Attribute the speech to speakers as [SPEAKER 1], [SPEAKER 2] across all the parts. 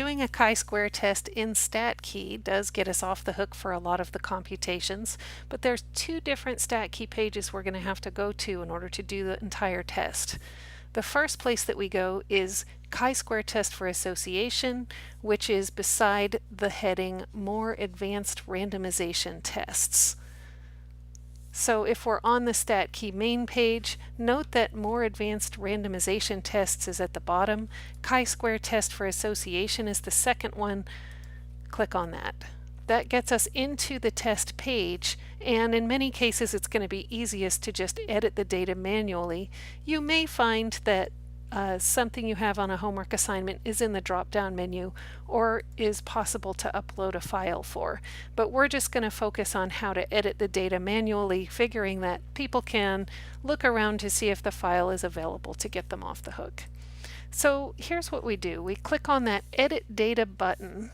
[SPEAKER 1] doing a chi-square test in Statkey does get us off the hook for a lot of the computations, but there's two different Statkey pages we're going to have to go to in order to do the entire test. The first place that we go is chi-square test for association, which is beside the heading More Advanced Randomization Tests. So if we're on the Statkey main page, note that More Advanced Randomization Tests is at the bottom. Chi-square test for association is the second one. Click on that. That gets us into the test page, and in many cases it's going to be easiest to just edit the data manually. You may find that something you have on a homework assignment is in the drop-down menu or is possible to upload a file for. But we're just going to focus on how to edit the data manually, figuring that people can look around to see if the file is available to get them off the hook. So here's what we do. We click on that Edit Data button,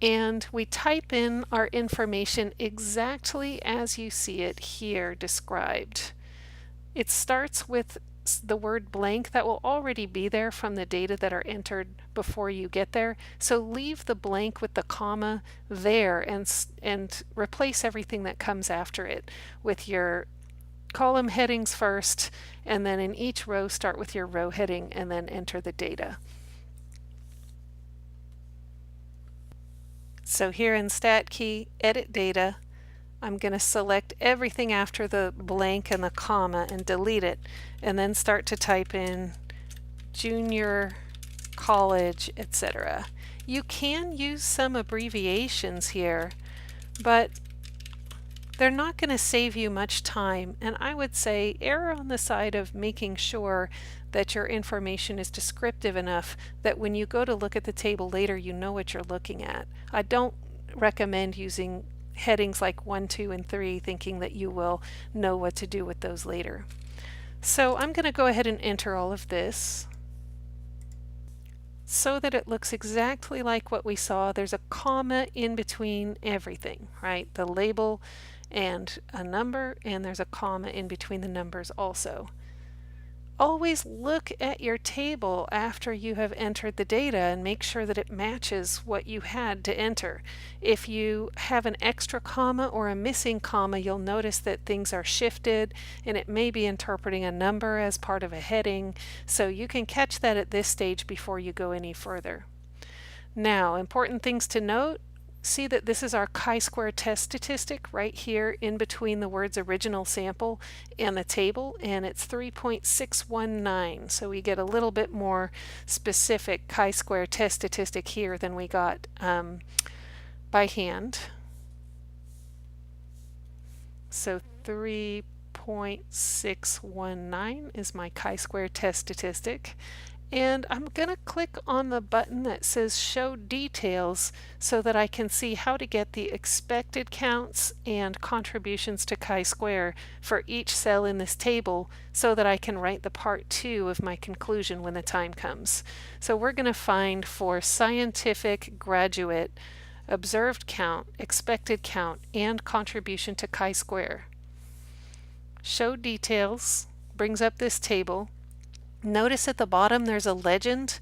[SPEAKER 1] and we type in our information exactly as you see it here described. It starts with the word blank that will already be there from the data that are entered before you get there. So leave the blank with the comma there and replace everything that comes after it with your column headings first, and then in each row start with your row heading and then enter the data. So here in Statkey, Edit Data, I'm going to select everything after the blank and the comma and delete it, and then start to type in junior college, etc. You can use some abbreviations here, but they're not going to save you much time, and I would say err on the side of making sure that your information is descriptive enough that when you go to look at the table later you know what you're looking at. I don't recommend using headings like 1, 2, and 3 thinking that you will know what to do with those later. So I'm going to go ahead and enter all of this so that it looks exactly like what we saw. There's a comma in between everything, right? The label and a number, and there's a comma in between the numbers also. Always look at your table after you have entered the data and make sure that it matches what you had to enter. If you have an extra comma or a missing comma, you'll notice that things are shifted and it may be interpreting a number as part of a heading, so you can catch that at this stage before you go any further. Now, important things to note. See that this is our chi-square test statistic right here in between the words original sample and the table, and it's 3.619. So we get a little bit more specific chi-square test statistic here than we got by hand. So 3.619 is my chi-square test statistic. And I'm going to click on the button that says Show Details so that I can see how to get the expected counts and contributions to chi-square for each cell in this table so that I can write the part 2 of my conclusion when the time comes. So we're going to find for scientific graduate observed count, expected count, and contribution to chi-square. Show Details brings up this table. Notice at the bottom there's a legend.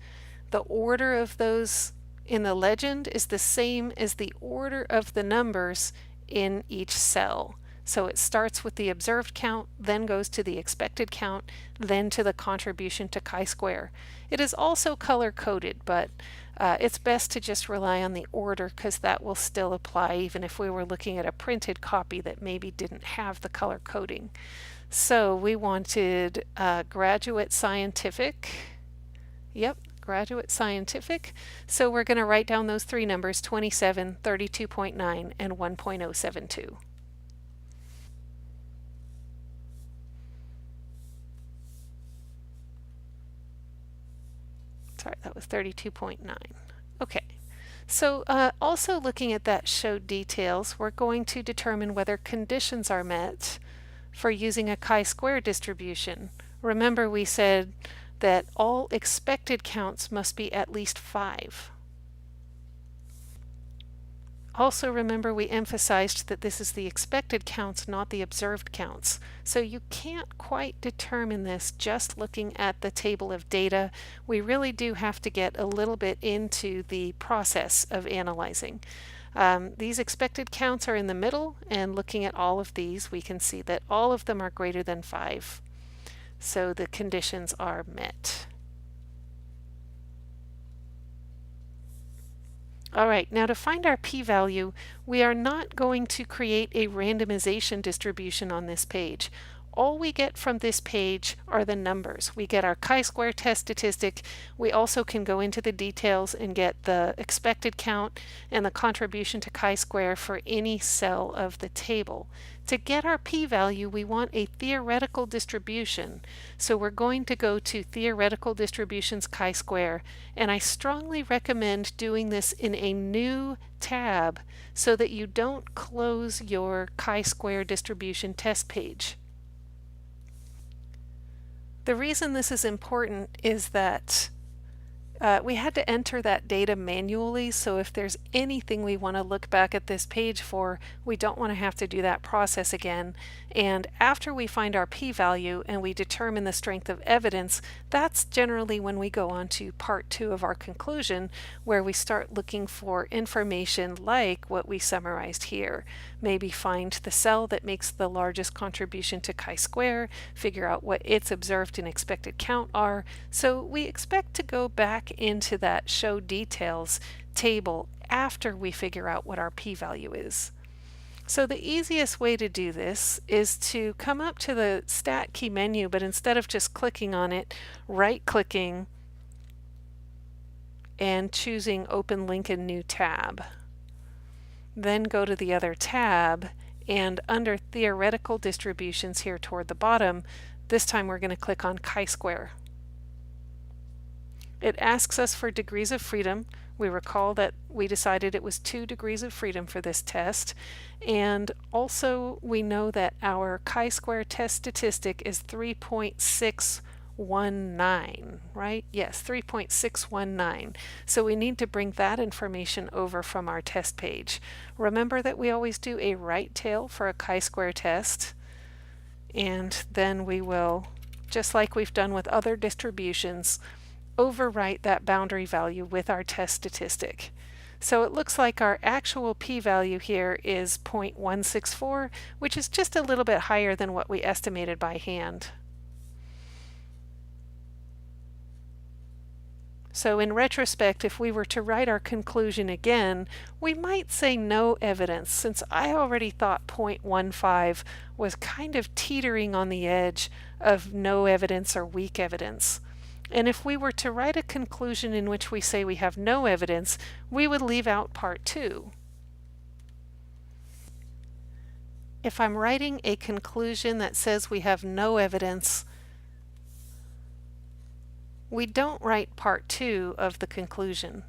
[SPEAKER 1] The order of those in the legend is the same as the order of the numbers in each cell. So it starts with the observed count, then goes to the expected count, then to the contribution to chi-square. It is also color-coded, but it's best to just rely on the order because that will still apply even if we were looking at a printed copy that maybe didn't have the color coding. So we wanted graduate scientific. Yep, graduate scientific. So we're going to write down those three numbers, 27, 32.9, and 1.072. Sorry, that was 32.9. Okay. So also looking at that show details, we're going to determine whether conditions are met for using a chi-square distribution. Remember we said that all expected counts must be at least 5. Also remember we emphasized that this is the expected counts, not the observed counts. So you can't quite determine this just looking at the table of data. We really do have to get a little bit into the process of analyzing. These expected counts are in the middle, and looking at all of these we can see that all of them are greater than 5. So the conditions are met. Alright, now to find our p-value, we are not going to create a randomization distribution on this page. All we get from this page are the numbers. We get our chi-square test statistic. We also can go into the details and get the expected count and the contribution to chi-square for any cell of the table. To get our p-value, we want a theoretical distribution. So we're going to go to theoretical distributions chi-square, and I strongly recommend doing this in a new tab so that you don't close your chi-square distribution test page. The reason this is important is that we had to enter that data manually, so if there's anything we want to look back at this page for, we don't want to have to do that process again. And after we find our p-value and we determine the strength of evidence, that's generally when we go on to part 2 of our conclusion, where we start looking for information like what we summarized here. Maybe find the cell that makes the largest contribution to chi-square, figure out what its observed and expected count are. So we expect to go back into that show details table after we figure out what our p-value is. So the easiest way to do this is to come up to the Statkey menu, but instead of just clicking on it, right-clicking and choosing Open Link in New Tab. Then go to the other tab, and under Theoretical Distributions here toward the bottom, this time we're going to click on chi-square. It asks us for degrees of freedom. We recall that we decided it was 2 degrees of freedom for this test, and also we know that our chi-square test statistic is 3.619, right? Yes, 3.619. So we need to bring that information over from our test page. Remember that we always do a right tail for a chi-square test, and then we will, just like we've done with other distributions, overwrite that boundary value with our test statistic. So it looks like our actual p-value here is 0.164, which is just a little bit higher than what we estimated by hand. So in retrospect, if we were to write our conclusion again, we might say no evidence, since I already thought 0.15 was kind of teetering on the edge of no evidence or weak evidence. And if we were to write a conclusion in which we say we have no evidence, we would leave out part 2. If I'm writing a conclusion that says we have no evidence, we don't write part 2 of the conclusion.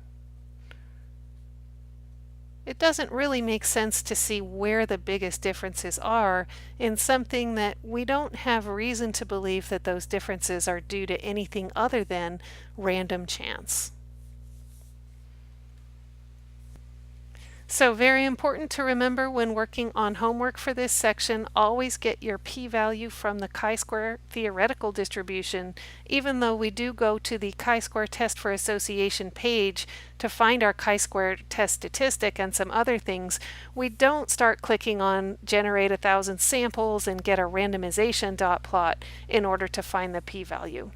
[SPEAKER 1] It doesn't really make sense to see where the biggest differences are in something that we don't have reason to believe that those differences are due to anything other than random chance. So very important to remember when working on homework for this section, always get your p-value from the chi-square theoretical distribution. Even though we do go to the chi-square test for association page to find our chi-square test statistic and some other things, we don't start clicking on generate 1,000 samples and get a randomization dot plot in order to find the p-value.